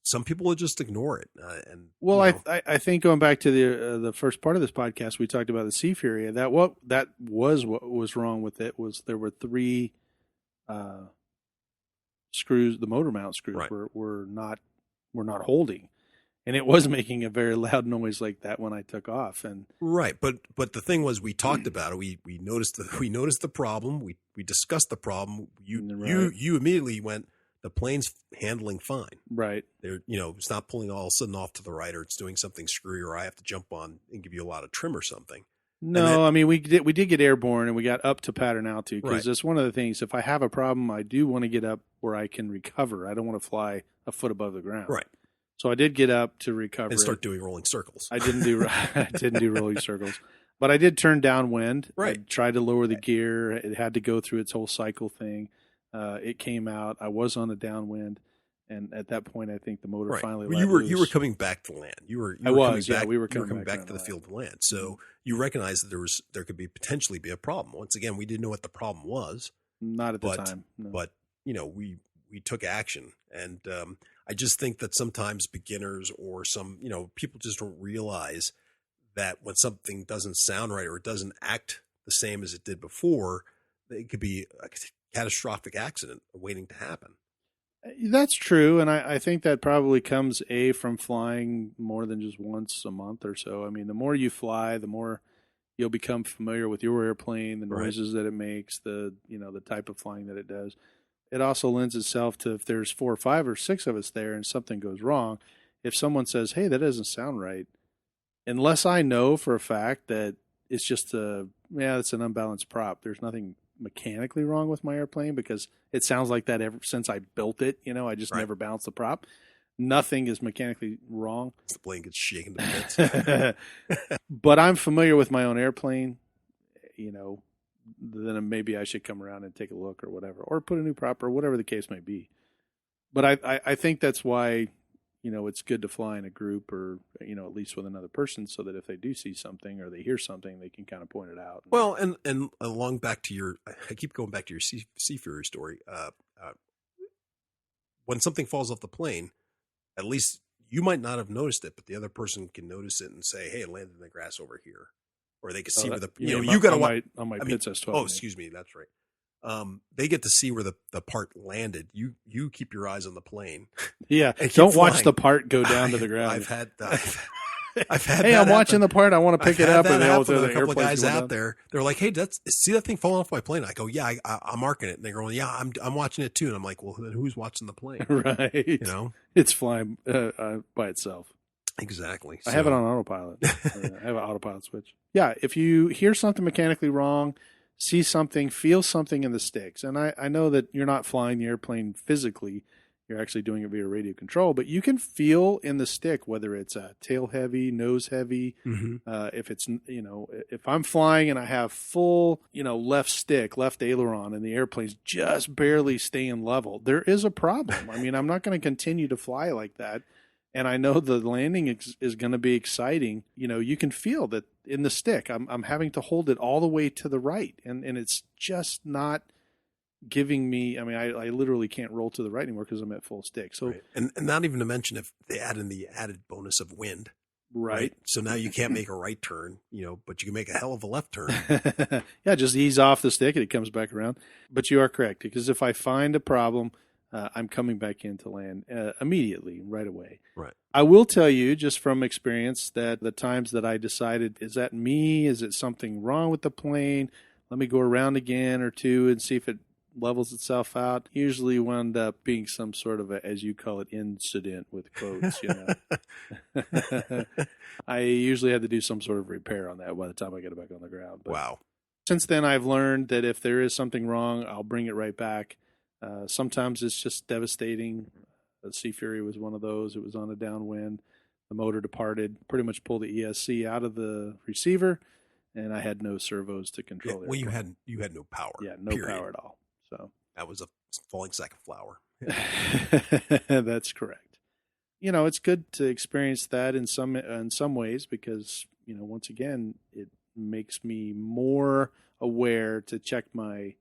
Some people will just ignore it.
I think going back to the first part of this podcast, we talked about the Sea Fury. That was what was wrong with it. Was there were 3 screws, the motor mount screws were not holding, and it was making a very loud noise like that when I took off. And
but the thing was, we talked about it. We noticed the problem. We discussed the problem. You immediately went, the plane's handling fine. Right. It's not pulling all of a sudden off to the right, or it's doing something screwy, or I have to jump on and give you a lot of trim or something.
No, I mean, we did get airborne, and we got up to pattern altitude, because that's one of the things. If I have a problem, I do want to get up where I can recover. I don't want to fly a foot above the ground.
Right.
So I did get up to recover
and start doing rolling circles.
I didn't do rolling circles, but I did turn downwind.
Right.
I tried to lower the gear. It had to go through its whole cycle thing. It came out. I was on a downwind. And at that point, I think the motor finally let loose.
You were coming back to land. We were coming back to the field to land. So you recognized that there could potentially be a problem. Once again, we didn't know what the problem was.
Not at the time. No.
But we took action, and I just think that sometimes beginners or some people just don't realize that when something doesn't sound right or it doesn't act the same as it did before, it could be a catastrophic accident waiting to happen.
That's true, and I think that probably comes from flying more than just once a month or so. I mean, the more you fly, the more you'll become familiar with your airplane, the noises that it makes, the type of flying that it does. It also lends itself to, if there's 4 or 5 or 6 of us there and something goes wrong, if someone says, "Hey, that doesn't sound right," unless I know for a fact that it's just a yeah, it's an unbalanced prop. There's nothing mechanically wrong with my airplane because it sounds like that ever since I built it. I just never balanced the prop. Nothing is mechanically wrong.
The plane gets shaken to bits.
But I'm familiar with my own airplane. Then maybe I should come around and take a look or whatever, or put a new prop or whatever the case may be. But I think that's why, it's good to fly in a group or, at least with another person so that if they do see something or they hear something, they can kind of point it out.
Well, and along back to I keep going back to your Sea Fury story. When something falls off the plane, at least you might not have noticed it, but the other person can notice it and say, hey, it landed in the grass over here. Or they can see where you got to watch
on my Pitts S12.
Oh, excuse me. That's right. They get to see where the part landed. You keep your eyes on the plane.
Yeah. Don't watch the part go down to the ground.
I've had I've had.
Hey, I'm watching the part. I want to pick it up.
And a couple of guys out there, they're like, "Hey, see that thing falling off my plane?" I go, "Yeah, I'm marking it." And they're going, "Yeah, I'm watching it too." And I'm like, "Well, then who's watching the plane?"
Right. It's flying by itself.
Exactly.
I have it on autopilot. I have an autopilot switch. Yeah. If you hear something mechanically wrong, see something, feel something in the sticks, and I know that you're not flying the airplane physically. You're actually doing it via radio control, but you can feel in the stick whether it's tail heavy, nose heavy.
Mm-hmm.
If it's, if I'm flying and I have full, left stick, left aileron, and the airplane's just barely staying level, there is a problem. I mean, I'm not going to continue to fly like that. And I know the landing is going to be exciting. You can feel that in the stick. I'm having to hold it all the way to the right, and it's just not giving me. I mean, I literally can't roll to the right anymore because I'm at full stick. So,
right. And not even to mention if they add in the added bonus of wind.
Right.
So now you can't make a right turn, but you can make a hell of a left turn.
Yeah, just ease off the stick and it comes back around. But you are correct, because if I find a problem, I'm coming back in to land immediately, right away.
Right.
I will tell you, just from experience, that the times that I decided, is that me? Is it something wrong with the plane? Let me go around again or two and see if it levels itself out. Usually wound up being some sort of as you call it, incident with quotes. I usually had to do some sort of repair on that by the time I get it back on the ground. But
wow.
Since then, I've learned that if there is something wrong, I'll bring it right back. Sometimes it's just devastating. The Sea Fury was one of those. It was on a downwind. The motor departed, pretty much pulled the ESC out of the receiver, and I had no servos to control it.
Well, you had no power.
Yeah, no power at all. So
that was a falling sack of flour.
That's correct. It's good to experience that in some ways because, once again, it makes me more aware to check my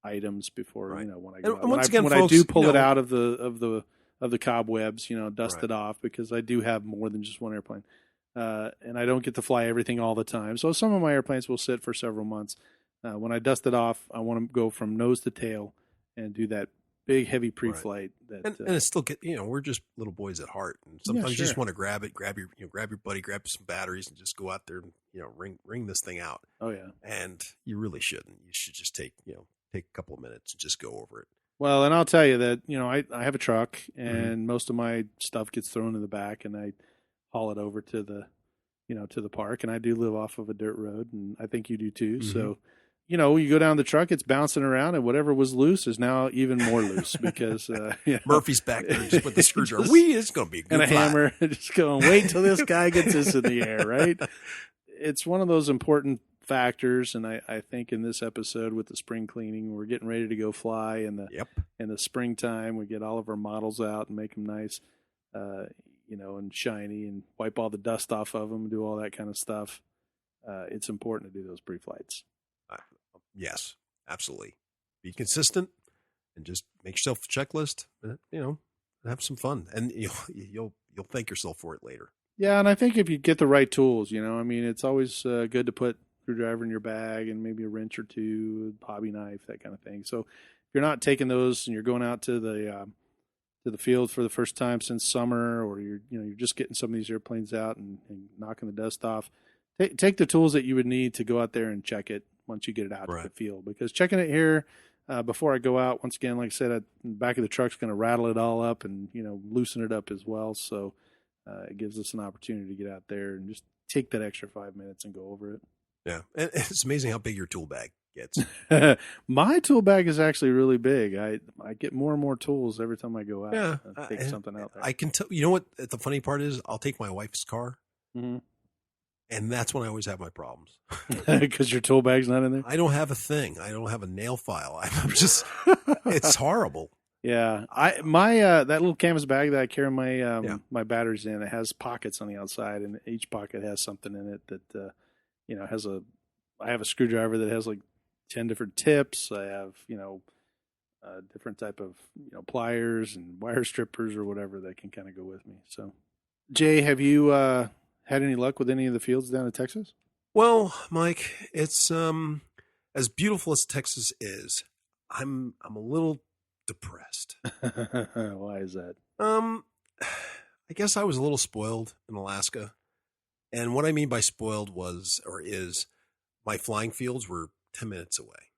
items before,
right.
When I go out.
And once
when
folks,
I do pull it out of the cobwebs, dust
right.
it off, because I do have more than just one airplane. And I don't get to fly everything all the time. So some of my airplanes will sit for several months. When I dust it off, I want to go from nose to tail and do that big, heavy pre-flight.
Right. And it's still we're just little boys at heart. And sometimes you just want to grab your buddy, grab some batteries and just go out there and, ring this thing out.
Oh yeah.
And you really shouldn't. You should just take a couple of minutes and just go over it.
Well, and I'll tell you that, I have a truck and most of my stuff gets thrown in the back and I haul it over to the park, and I do live off of a dirt road, and I think you do too. Mm-hmm. So, you go down the truck, it's bouncing around, and whatever was loose is now even more loose because
Murphy's back there, just put the screwdriver. It's going to be a good
and a
flat.
hammer. Just going, wait till this guy gets this in the air, right? It's one of those important factors, and I think in this episode with the spring cleaning, we're getting ready to go fly in the springtime. We get all of our models out and make them nice, and shiny, and wipe all the dust off of them, do all that kind of stuff. It's important to do those pre-flights.
Yes, absolutely. Be consistent and just make yourself a checklist. Have some fun, and you'll thank yourself for it later. Yeah,
and I think if you get the right tools, it's always good to put screwdriver in your bag and maybe a wrench or two, hobby knife, that kind of thing. So if you're not taking those and you're going out to the field for the first time since summer, or you're just getting some of these airplanes out and knocking the dust off, take the tools that you would need to go out there and check it once you get it out to the field. Because checking it here before I go out, once again, like I said, the back of the truck's going to rattle it all up and loosen it up as well. So it gives us an opportunity to get out there and just take that extra 5 minutes and go over it.
Yeah. And it's amazing how big your tool bag gets.
My tool bag is actually really big. I get more and more tools every time I go out.
Yeah.
I take something out there.
I can tell, you know what the funny part is? I'll take my wife's car,
Mhm.
and that's when I always have my problems.
Because your tool bag's not in there.
I don't have a thing. I don't have a nail file. I'm just, it's horrible.
Yeah, my that little canvas bag that I carry my
Yeah.
my batteries in, it has pockets on the outside, and each pocket has something in it that has a. I have a screwdriver that has like 10 different tips. I have different type of pliers and wire strippers or whatever that can kind of go with me. So, Jay, have you had any luck with any of the fields down in Texas?
Well, Mike, it's as beautiful as Texas is, I'm a little depressed.
Why is that?
I guess I was a little spoiled in Alaska. And what I mean by spoiled is my flying fields were 10 minutes away,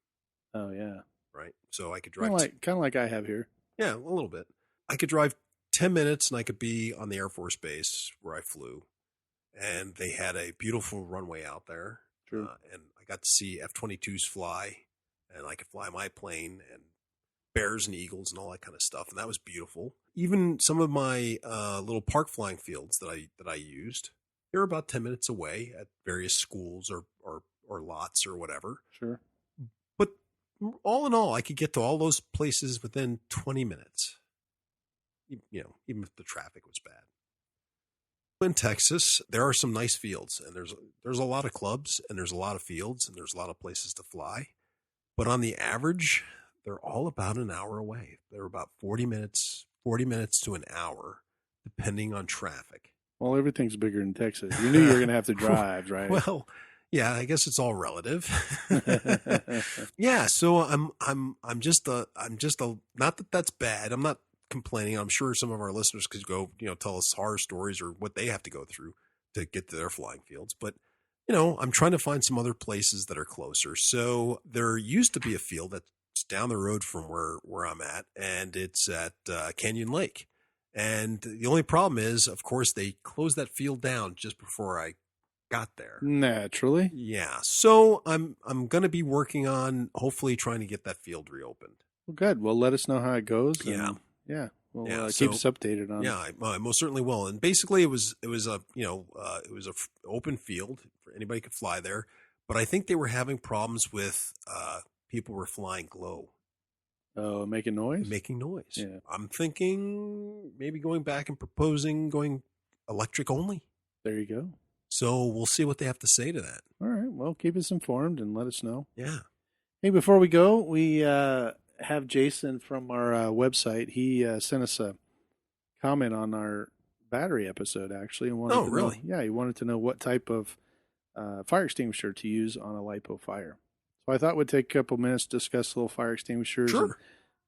Oh yeah,
right? So I could drive
kind of like I have here.
yeah, a little bit. I could drive 10 minutes and I could be on the Air Force Base where I flew. And they had a beautiful runway out there.
True.
And I got to see F-22s fly, and I could fly my plane, and bears and eagles and all that kind of stuff. And that was beautiful. Even some of my little park flying fields that I used, they were about 10 minutes away at various schools or lots or whatever.
Sure.
But all in all, I could get to all those places within 20 minutes. Even if the traffic was bad. In Texas, there are some nice fields, and there's a lot of clubs, and there's a lot of fields, and there's a lot of places to fly. But on the average, they're all about an hour away. They're about 40 minutes to an hour, depending on traffic.
Well, everything's bigger in Texas. You knew you were going to have to drive, right?
Well, yeah, I guess it's all relative. Yeah, so I'm just a not that that's bad. I'm not complaining. I'm sure some of our listeners could go, tell us horror stories or what they have to go through to get to their flying fields. But, I'm trying to find some other places that are closer. So there used to be a field that's down the road from where I'm at, and it's at Canyon Lake. And the only problem is, of course, they closed that field down just before I got there.
Naturally.
Yeah. So I'm going to be working on hopefully trying to get that field reopened.
Well, good. Well, let us know how it goes.
Yeah.
And, yeah. Well,
Yeah,
keep
so-
us updated on.
Yeah, I most certainly will. And basically, it was a open field for anybody could fly there. But I think they were having problems with people were flying glow,
Oh, making noise.
making noise.
Yeah.
I'm thinking maybe going back and proposing going electric only.
There you go.
So we'll see what they have to say to that.
All right. Well, keep us informed and let us know.
Yeah.
Hey, before we go, we have Jason from our website. He sent us a comment on our battery episode, actually. And wanted
Oh,
to
really?
know, yeah, he wanted to know what type of fire extinguisher to use on a LiPo fire. So I thought we'd take a couple minutes to discuss little fire extinguishers.
Sure.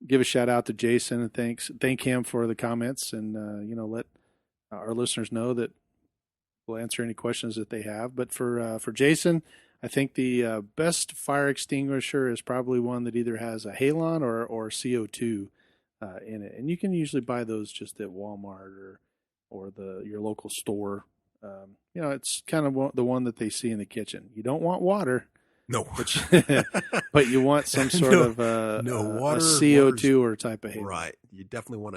And give a shout out to Jason and thank him for the comments, and let our listeners know that we'll answer any questions that they have. But for Jason, I think the best fire extinguisher is probably one that either has a halon or CO2 in it, and you can usually buy those just at Walmart or your local store. It's kind of the one that they see in the kitchen. You don't want water,
No.
but you want some sort of
water.
a CO2 or type of halon.
Right. You definitely want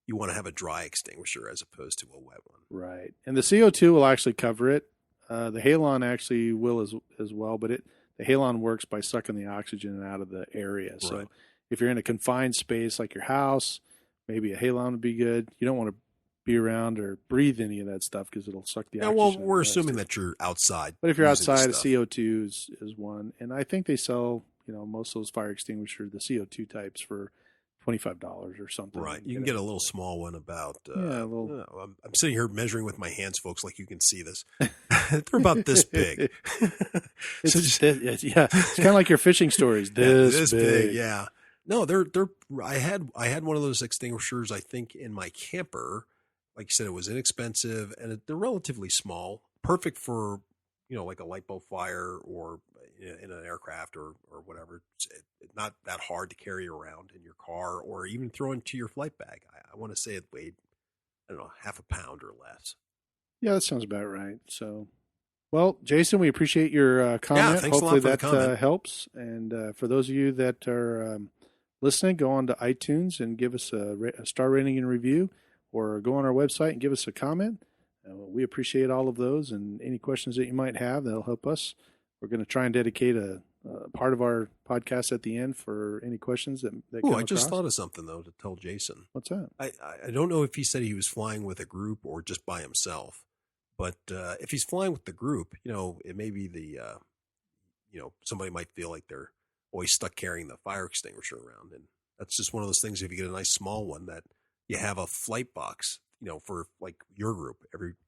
you want to have a dry extinguisher as opposed to a wet one.
Right. And the CO2 will actually cover it. The halon actually will as well, but the halon works by sucking the oxygen out of the area. So
Right.
if you're in a confined space like your house, maybe a halon would be good. You don't want to be around or breathe any of that stuff because it'll suck the
Yeah,
oxygen.
well,
out of
we're
the rest
assuming
of it.
that you're outside.
But if you're
using
outside, a
stuff.
CO2 is one. And I think they sell, most of those fire extinguishers, the CO2 types, for $25 or something.
Right. You can get a little small one about.
Yeah, a little-
I'm sitting here measuring with my hands, folks, like you can see this. They're about this big.
It's
So
just, it's kind of like your fishing stories. This big.
Yeah. No, they're. I had one of those extinguishers. I think in my camper. Like you said, it was inexpensive and they're relatively small, perfect for like a LiPo fire or in an aircraft or whatever. It's not that hard to carry around in your car or even throw into your flight bag. I want to say it weighed, I don't know, half a pound or less.
Yeah, that sounds about right. So, Well, Jason, we appreciate your comment.
thanks a lot
Hopefully
for the
that
comment.
helps. And for those of you that are listening, go on to iTunes and give us a star rating and review, or go on our website and give us a comment. We appreciate all of those, and any questions that you might have, that'll help us. We're going to try and dedicate a part of our podcast at the end for any questions that come
I just
across.
thought of something, though, to tell Jason.
What's that?
I don't know if he said he was flying with a group or just by himself. But if he's flying with the group, it may be somebody might feel like they're always stuck carrying the fire extinguisher around. And that's just one of those things, if you get a nice small one, that you have a flight box, for like your group.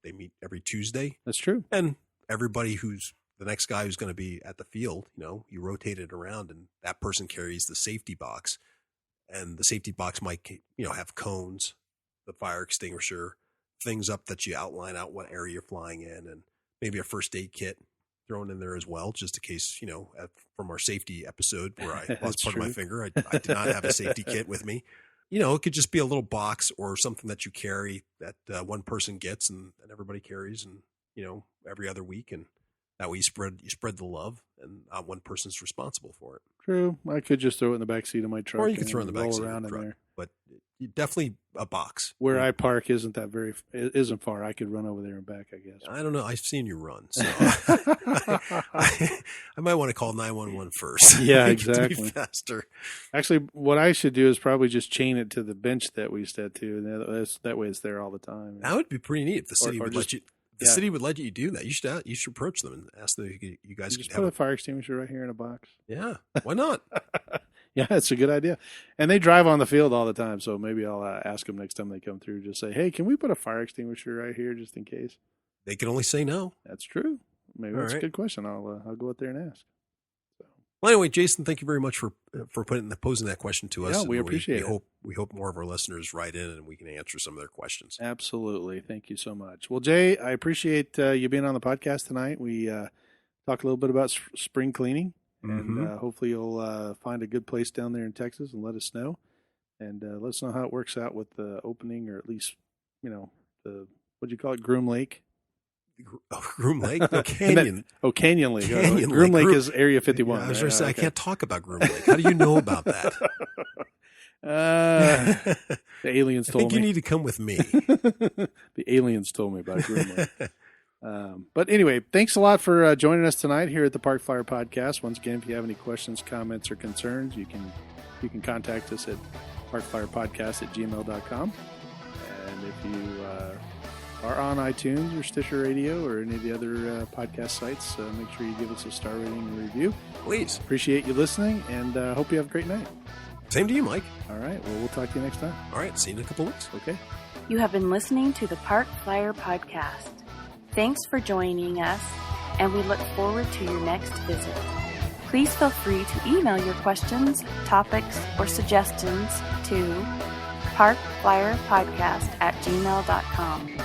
They meet every Tuesday.
That's true.
And everybody who's the next guy who's going to be at the field, you rotate it around, and that person carries the safety box. And the safety box might, have cones, the fire extinguisher, things up that you outline out what area you're flying in, and maybe a first aid kit thrown in there as well, just in case, from our safety episode where I lost part of my finger, I did not have a safety kit with me. It could just be a little box or something that you carry that one person gets and everybody carries, and, every other week. And that way you spread the love, and not one person's responsible for it.
True. I could just throw it in the back seat of my truck.
Or you could throw it in the back seat
around
of the
in
truck.
there.
But definitely a box.
Where I park isn't far. I could run over there and back, I guess.
I don't know. I've seen you run, so I might want to call 911 first.
Yeah,
To
exactly.
be faster.
Actually, what I should do is probably just chain it to the bench that we sat to, and that way it's there all the time.
That would be pretty neat if the city would let you. The
yeah.
city would let you do that. You should approach them and ask them if you guys
Just
could
put
have
a fire extinguisher right here in a box.
Yeah, why not?
Yeah, it's a good idea. And they drive on the field all the time, so maybe I'll ask them next time they come through. Just say, hey, can we put a fire extinguisher right here just in case?
They can only say no.
That's true. Maybe
All
that's
right.
a good question. I'll go out there and ask.
Well, anyway, Jason, thank you very much for posing that question to us.
Yeah, we
And
appreciate it.
We hope more of our listeners write in and we can answer some of their questions.
Absolutely. Thank you so much. Well, Jay, I appreciate you being on the podcast tonight. We talk a little bit about spring cleaning, and hopefully you'll find a good place down there in Texas and let us know. And let us know how it works out with the opening, or at least, the, what'd you call it, Groom Lake?
Groom Lake? No, Canyon.
Canyon Lake.
Canyon
Groom
Lake.
Lake is Area 51.
Yeah, I was
right?
going to say,
Okay.
I can't talk about Groom Lake. How do you know about that?
The aliens
I
told
think
me.
you need to come with me.
The aliens told me about Groom Lake. But anyway, thanks a lot for joining us tonight here at the Park Flyer Podcast. Once again, if you have any questions, comments, or concerns, you can contact us at parkflyerpodcast@gmail.com. And if you are on iTunes or Stitcher Radio or any of the other podcast sites, make sure you give us a star rating and review.
Please.
Appreciate you listening, and hope you have a great night.
Same to you, Mike.
All right. Well, we'll talk to you next time.
All right. See you in a couple of weeks.
Okay.
You have been listening to the Park Flyer Podcast. Thanks for joining us, and we look forward to your next visit. Please feel free to email your questions, topics, or suggestions to parkflyerpodcast@gmail.com.